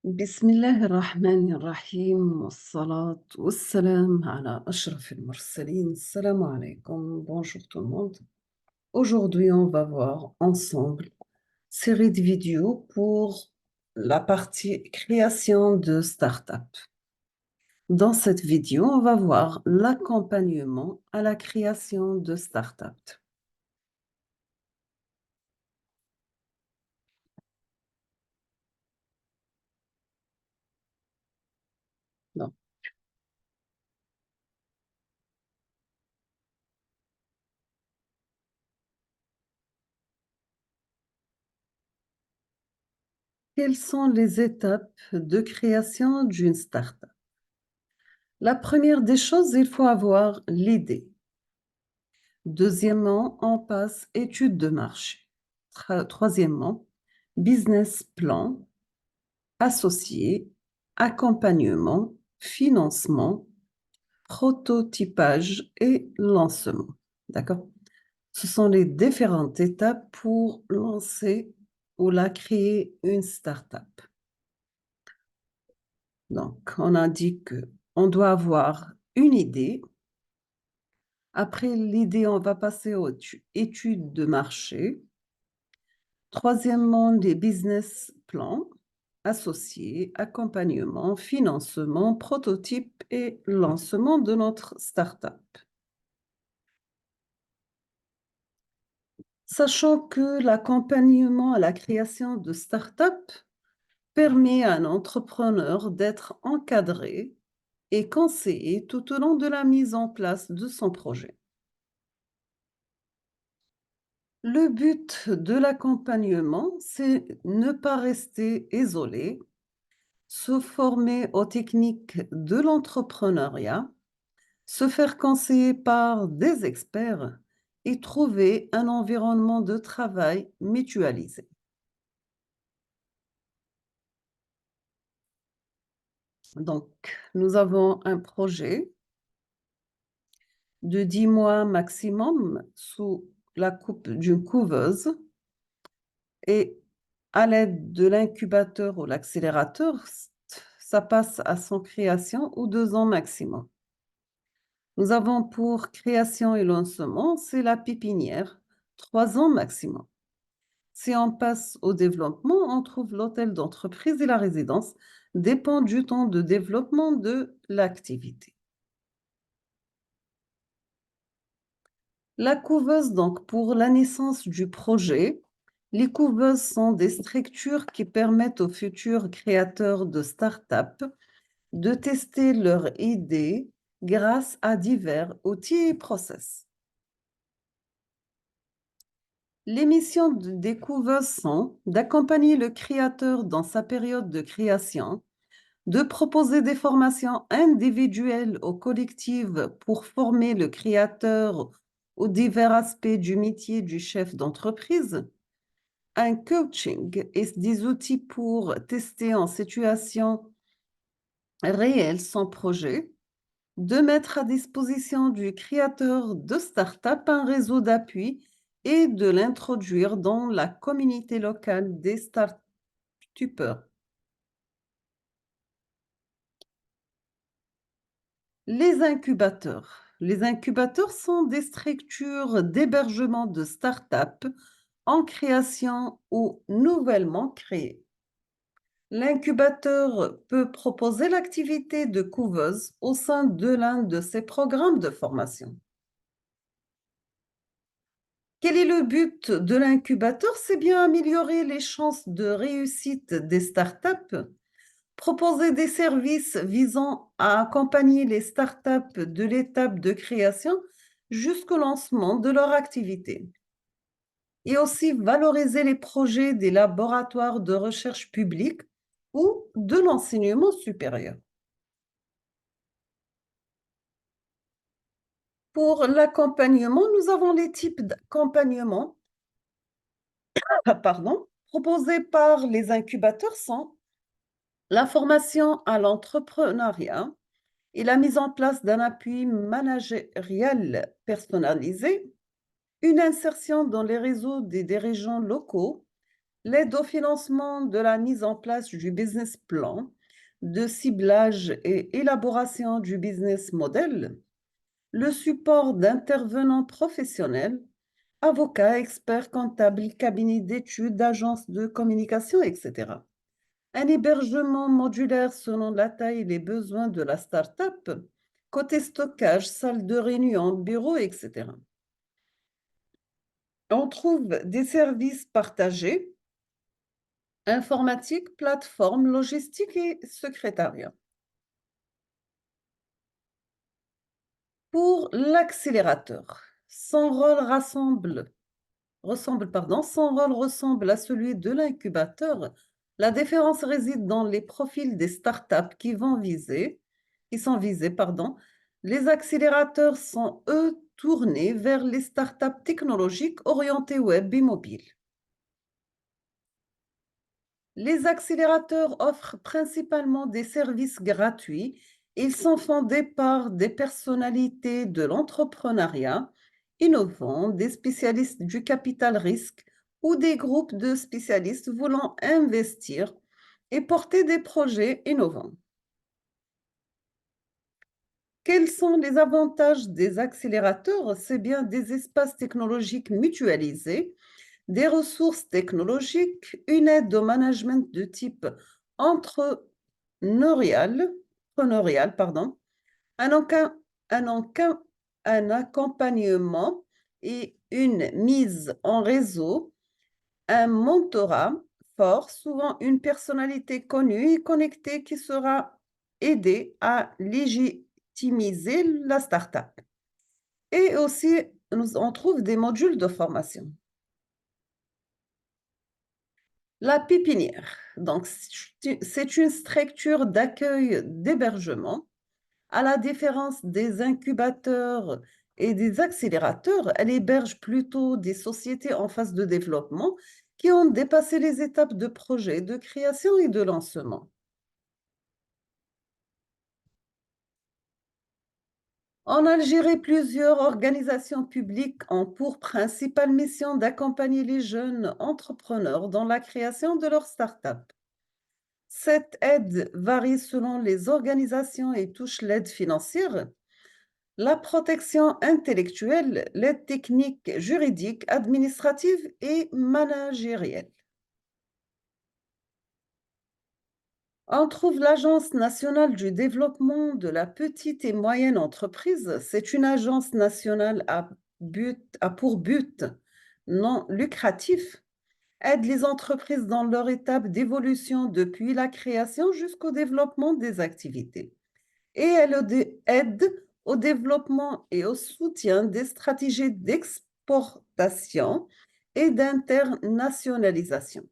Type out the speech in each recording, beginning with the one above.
بسم الله الرحمن الرحيم والصلاة والسلام على أشرف المرسلين. Salam alaikum. Bonjour tout le monde. Aujourd'hui, on va voir ensemble série de vidéos pour la partie création de start-up. Dans cette vidéo, on va voir l'accompagnement à la création de start-up. Donc, quelles sont les étapes de création d'une start-up? La première des choses, il faut avoir l'idée. Deuxièmement, on passe étude de marché. Troisièmement, business plan, associé, accompagnement, financement, prototypage et lancement. D'accord? Ce sont les différentes étapes pour lancer ou la créer une start-up. Donc, on a dit que on doit avoir une idée. Après l'idée, on va passer aux études de marché. Troisièmement, les business plans associés, accompagnement, financement, prototype et lancement de notre start-up. Sachant que l'accompagnement à la création de start-up permet à un entrepreneur d'être encadré et conseillé tout au long de la mise en place de son projet. Le but de l'accompagnement, c'est ne pas rester isolé, se former aux techniques de l'entrepreneuriat, se faire conseiller par des experts et trouver un environnement de travail mutualisé. Donc, nous avons un projet de 10 mois maximum sous la coupe d'une couveuse et à l'aide de l'incubateur ou l'accélérateur, ça passe à son création ou 2 ans maximum. Nous avons pour création et lancement, c'est la pépinière, 3 ans maximum. Si on passe au développement, on trouve l'hôtel d'entreprise et la résidence, dépend du temps de développement de l'activité. La couveuse, donc, pour la naissance du projet, les couveuses sont des structures qui permettent aux futurs créateurs de start-up de tester leurs idées grâce à divers outils et process. Les missions des couveuses sont d'accompagner le créateur dans sa période de création, de proposer des formations individuelles ou collectives pour former le créateur aux divers aspects du métier du chef d'entreprise, un coaching et des outils pour tester en situation réelle son projet, de mettre à disposition du créateur de start-up un réseau d'appui et de l'introduire dans la communauté locale des start-upers. Les incubateurs. Les incubateurs sont des structures d'hébergement de start-up en création ou nouvellement créées. L'incubateur peut proposer l'activité de couveuse au sein de l'un de ses programmes de formation. Quel est le but de l'incubateur? C'est bien améliorer les chances de réussite des startups, proposer des services visant à accompagner les startups de l'étape de création jusqu'au lancement de leur activité, et aussi valoriser les projets des laboratoires de recherche publics ou de l'enseignement supérieur. Pour l'accompagnement, nous avons les types d'accompagnement proposés par les incubateurs sont la formation à l'entrepreneuriat et la mise en place d'un appui managérial personnalisé, une insertion dans les réseaux des dirigeants locaux, l'aide au financement de la mise en place du business plan, de ciblage et élaboration du business model, le support d'intervenants professionnels, avocats, experts comptables, cabinets d'études, agences de communication, etc. Un hébergement modulaire selon la taille et les besoins de la start-up, côté stockage, salle de réunion, bureau, etc. On trouve des services partagés, informatique, plateforme, logistique et secrétariat. Pour l'accélérateur, son rôle ressemble à celui de l'incubateur. La différence réside dans les profils des startups qui sont visés, pardon. Les accélérateurs sont, eux, tournés vers les startups technologiques orientées web et mobile. Les accélérateurs offrent principalement des services gratuits. Ils sont fondés par des personnalités de l'entrepreneuriat innovants, des spécialistes du capital risque ou des groupes de spécialistes voulant investir et porter des projets innovants. Quels sont les avantages des accélérateurs? C'est bien des espaces technologiques mutualisés, des ressources technologiques, une aide au management de type entrepreneurial, pardon, un, enca- un accompagnement et une mise en réseau, un mentorat fort, souvent une personnalité connue et connectée qui sera aidée à légitimiser la startup. Et aussi, on trouve des modules de formation. La pépinière, donc c'est une structure d'accueil d'hébergement. À la différence des incubateurs et des accélérateurs, elle héberge plutôt des sociétés en phase de développement qui ont dépassé les étapes de projet, de création et de lancement. En Algérie, plusieurs organisations publiques ont pour principale mission d'accompagner les jeunes entrepreneurs dans la création de leur start-up. Cette aide varie selon les organisations et touche l'aide financière, la protection intellectuelle, l'aide technique, juridique, administrative et managérielle. On trouve l'Agence nationale du développement de la petite et moyenne entreprise. C'est une agence nationale à pour but non lucratif, aide les entreprises dans leur étape d'évolution depuis la création jusqu'au développement des activités. Et elle aide au développement et au soutien des stratégies d'exportation et d'internationalisation.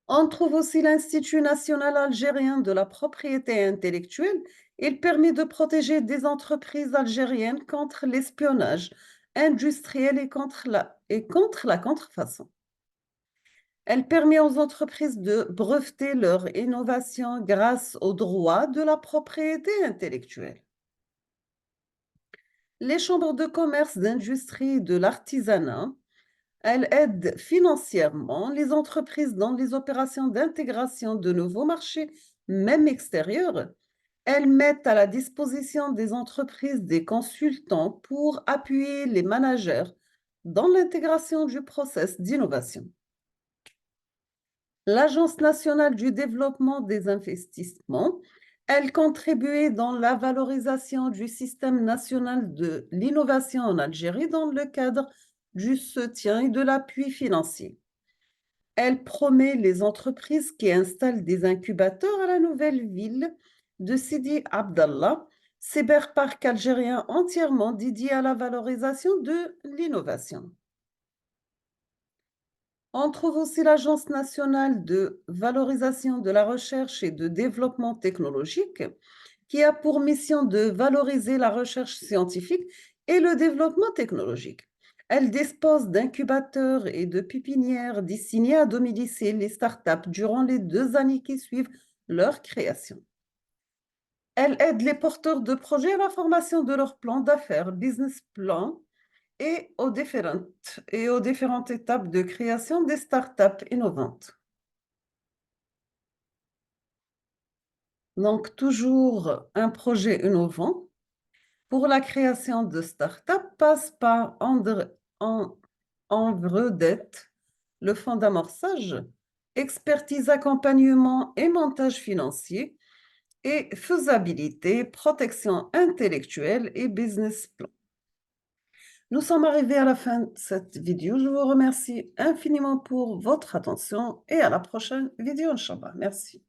On trouve aussi l'Institut national algérien de la propriété intellectuelle. Il permet de protéger des entreprises algériennes contre l'espionnage industriel et contre la contrefaçon. Elle permet aux entreprises de breveter leur innovation grâce aux droits de la propriété intellectuelle. Les chambres de commerce, d'industrie et de l'artisanat, elles aident financièrement les entreprises dans les opérations d'intégration de nouveaux marchés, même extérieurs. Elles mettent à la disposition des entreprises des consultants pour appuyer les managers dans l'intégration du process d'innovation. L'Agence nationale du développement des investissements, elle contribuait dans la valorisation du système national de l'innovation en Algérie dans le cadre du soutien et de l'appui financier. Elle promet les entreprises qui installent des incubateurs à la nouvelle ville de Sidi Abdallah, cyberparc algérien entièrement dédié à la valorisation de l'innovation. On trouve aussi l'Agence nationale de valorisation de la recherche et de développement technologique, qui a pour mission de valoriser la recherche scientifique et le développement technologique. Elle dispose d'incubateurs et de pépinières destinés à domicilier les startups durant les 2 années qui suivent leur création. Elle aide les porteurs de projets à la formation de leur plan d'affaires, business plan, et aux différentes étapes de création des startups innovantes. Donc, toujours un projet innovant pour la création de startups passe par en vedette le fonds d'amorçage, expertise, accompagnement et montage financier, et faisabilité, protection intellectuelle et business plan. Nous sommes arrivés à la fin de cette vidéo. Je vous remercie infiniment pour votre attention et à la prochaine vidéo, Inch'Allah. Merci.